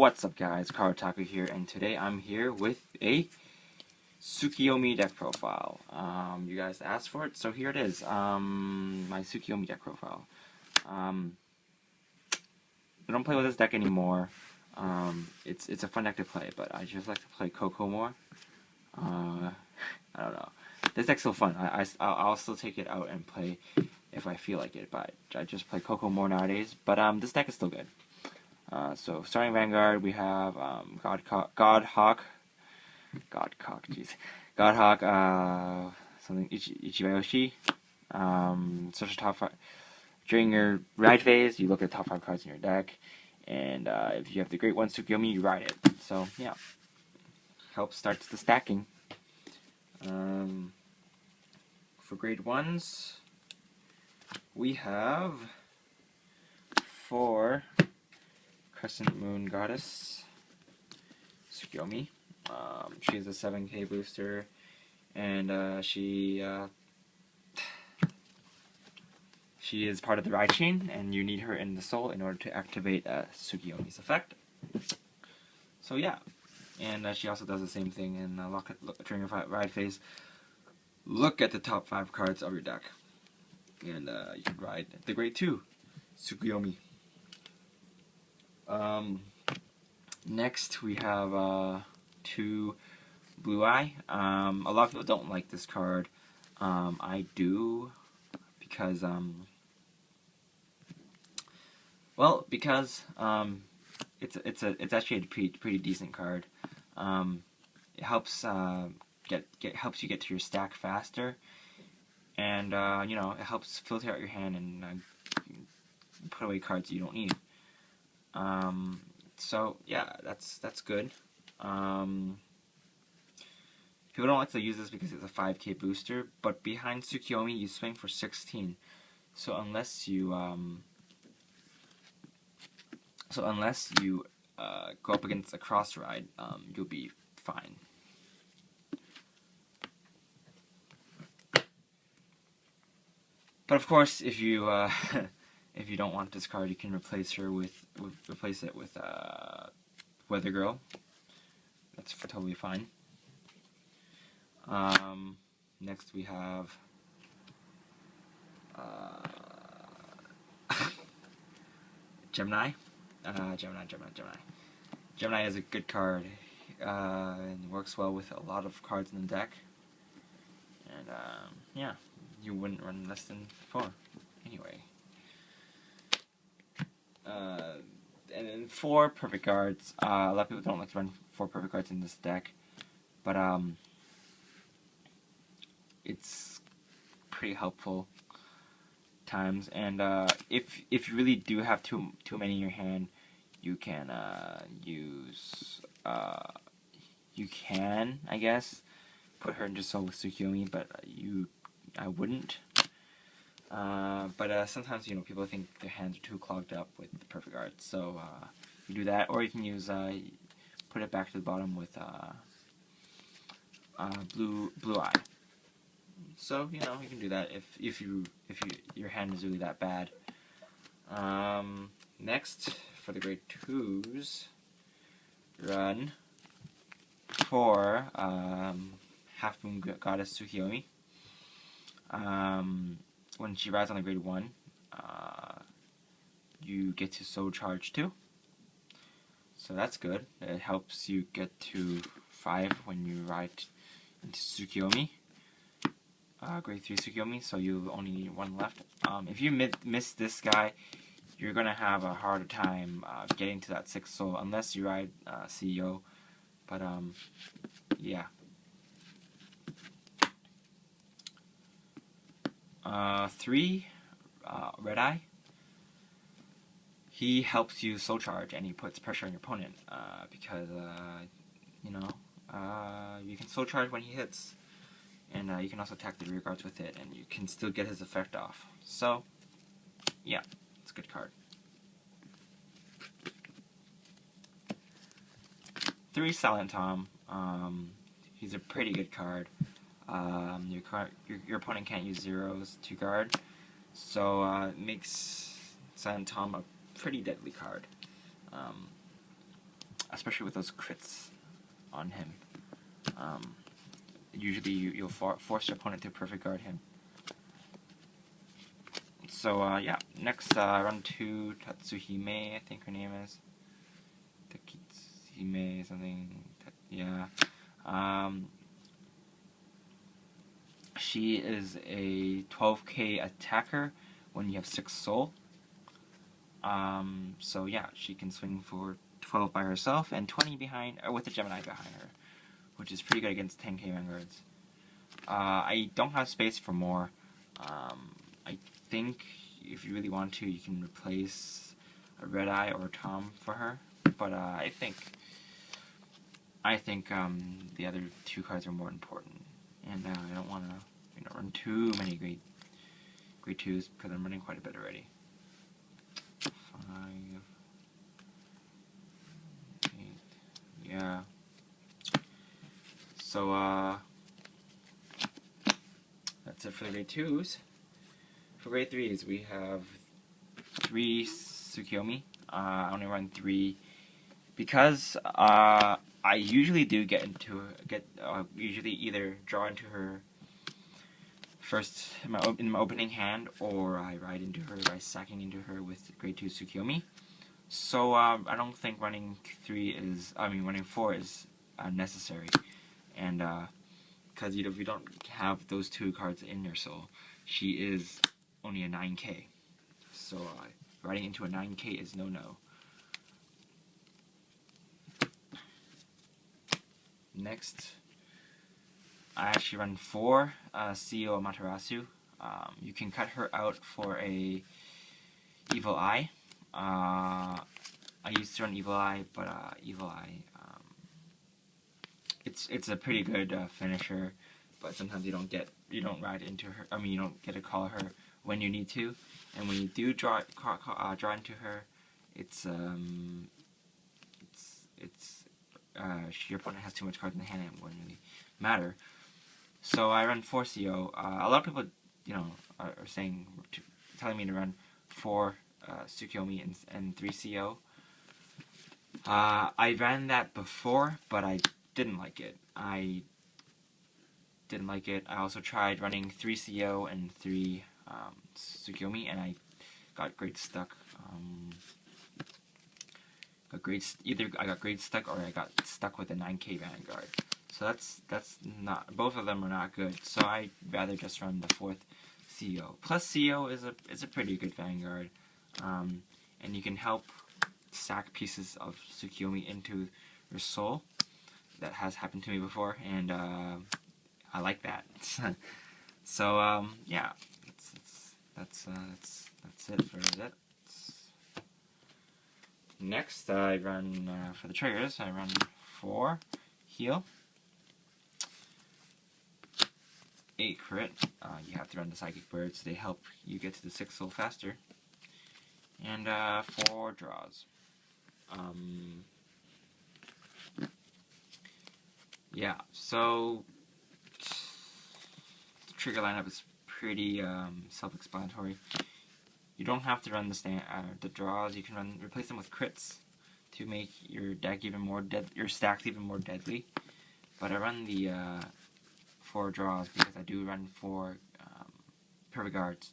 What's up guys, Cardfight here, and today I'm here with a Tsukuyomi deck profile. You guys asked for it, so here it is, my Tsukuyomi deck profile. I don't play with this deck anymore. It's a fun deck to play, but I just like to play Coco more. I don't know. This deck's still fun. I'll still take it out and play if I feel like it, but I just play Coco more nowadays. But this deck is still good. So starting Vanguard, we have Godhawk, something Ichibayoshi. Search the top 5 during your ride phase. You look at the top 5 cards in your deck, and if you have the great one Tsukuyomi, you ride it. So yeah, helps starts the stacking. For grade 1s, we have 4 Crescent Moon Goddess Tsukuyomi. She's a 7k booster, and she is part of the ride chain, and you need her in the soul in order to activate Tsukuyomi's effect. So yeah, and she also does the same thing in during your ride phase. Look at the top 5 cards of your deck, and you can ride the grade 2 Tsukuyomi. Next we have 2 Blue Eye. A lot of people don't like this card. I do, because it's actually a pretty decent card. It helps helps you get to your stack faster, and you know, it helps filter out your hand and put away cards you don't need. So yeah, that's good. People don't like to use this because it's a 5k booster, but behind Tsukuyomi you swing for 16. So unless you go up against a cross ride, you'll be fine. But of course, if you if you don't want this card, you can replace it with Weather Girl. That's totally fine. Next we have Gemini. Gemini is a good card, and works well with a lot of cards in the deck. And yeah, you wouldn't run less than 4 anyway. And then 4 perfect cards. A lot of people don't like to run 4 perfect cards in this deck, but it's pretty helpful times. And if you really do have too many in your hand, you can I guess put her into soul with Tsukuyomi, but I wouldn't. But sometimes, you know, people think their hands are too clogged up with the perfect cards, so you do that, or you can use put it back to the bottom with blue eye. So you know, you can do that if your hand is really that bad. Next, for the grade 2s, run 4 Half Moon Goddess Tsukuyomi. When she rides on the grade 1, you get to soul charge 2. So that's good. It helps you get to 5 when you ride into Tsukuyomi. Grade 3 Tsukuyomi, so you only need 1 left. If you miss this guy, you're gonna have a harder time getting to that 6th soul unless you ride CEO. But yeah. 3 Red Eye. He helps you soul charge, and he puts pressure on your opponent because you know, you can soul charge when he hits, and you can also attack the rear guards with it, and you can still get his effect off. So yeah, it's a good card. 3 Silent Tom. He's a pretty good card. Your opponent can't use zeros to guard, so it makes Silent Tom a pretty deadly card. especially with those crits on him. Usually you'll force your opponent to perfect guard him. So yeah, next run 2, Tatsuhime, I think her name is. Takitsuhime something, yeah. She is a 12k attacker when you have 6 soul. So yeah, she can swing for 12 by herself and 20 behind, with a Gemini behind her, which is pretty good against 10k Vanguards. I don't have space for more. I think if you really want to, you can replace a Red Eye or a Tom for her. But I think the other 2 cards are more important, and I don't want to run too many grade 2s because I'm running quite a bit already. 5, 8, yeah. So that's it for the grade 2s. For grade 3s, we have 3 Tsukuyomi. I only run 3 because I usually do usually either draw into her first in my opening hand, or I ride into her by sacking into her with grade 2 Tsukuyomi. So I don't think running 4 is necessary, and because if you don't have those 2 cards in your soul, she is only a 9k. So riding into a 9k is no-no. Next, I actually run 4 CEO Amaterasu. You can cut her out for a Evil Eye. I used to run Evil Eye, but Evil Eye, it's a pretty good finisher, but sometimes you don't ride into her. I mean, you don't get to call her when you need to, and when you do draw into her, your opponent has too much cards in the hand and it wouldn't really matter. So I run 4 CO. A lot of people, are telling me to run 4 Tsukuyomi and 3 CO. I ran that before, but I didn't like it. I also tried running 3 CO and 3 Tsukuyomi, and I got grade stuck. Either I got grade stuck or I got stuck with a 9k Vanguard. So that's not, both of them are not good. So I'd rather just run the 4th CO. Plus CO is a pretty good Vanguard, and you can help sack pieces of Tsukuyomi into your soul. That has happened to me before, and I like that. So yeah, that's it for that. Next, I run for the triggers. I run 4 heal, 8 crit. You have to run the psychic birds. They help you get to the 6 soul faster, and 4 draws. Yeah, so the trigger lineup is pretty self-explanatory. You don't have to run the draws. You can replace them with crits to make your deck even more your stacks even more deadly. But I run the 4 draws because I do run 4 perfect guards.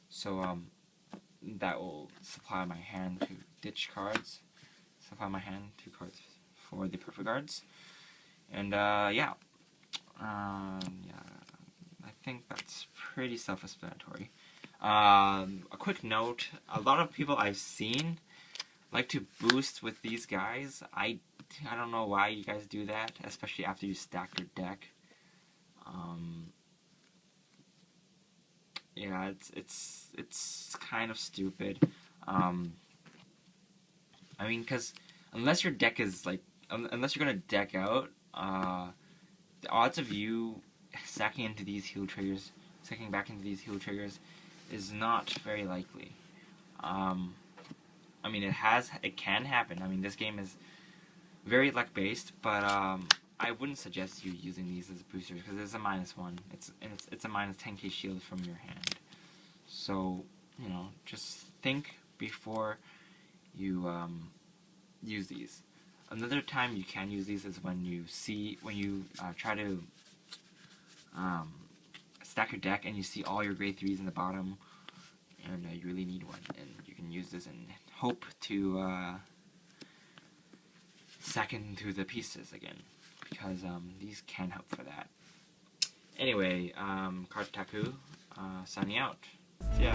So that will supply my hand to ditch cards. Supply my hand 2 cards for the perfect guards. And yeah, I think that's pretty self-explanatory. A quick note, a lot of people I've seen like to boost with these guys. I don't know why you guys do that, especially after you stack your deck. Yeah, it's kind of stupid. I mean, because unless your deck is unless you're gonna deck out, the odds of you stacking into these heal triggers, stacking back into these heal triggers, is not very likely. I mean, it can happen. I mean, this game is very luck based, but I wouldn't suggest you using these as boosters because it's a -1. It's a minus 10k shield from your hand. So just think before you use these. Another time you can use these is when you try to stack your deck and you see all your grade 3s in the bottom, and you really need one, and you can use this and hope to stack into the pieces again, because these can help for that. Anyway, Cardtaku, signing out. See ya.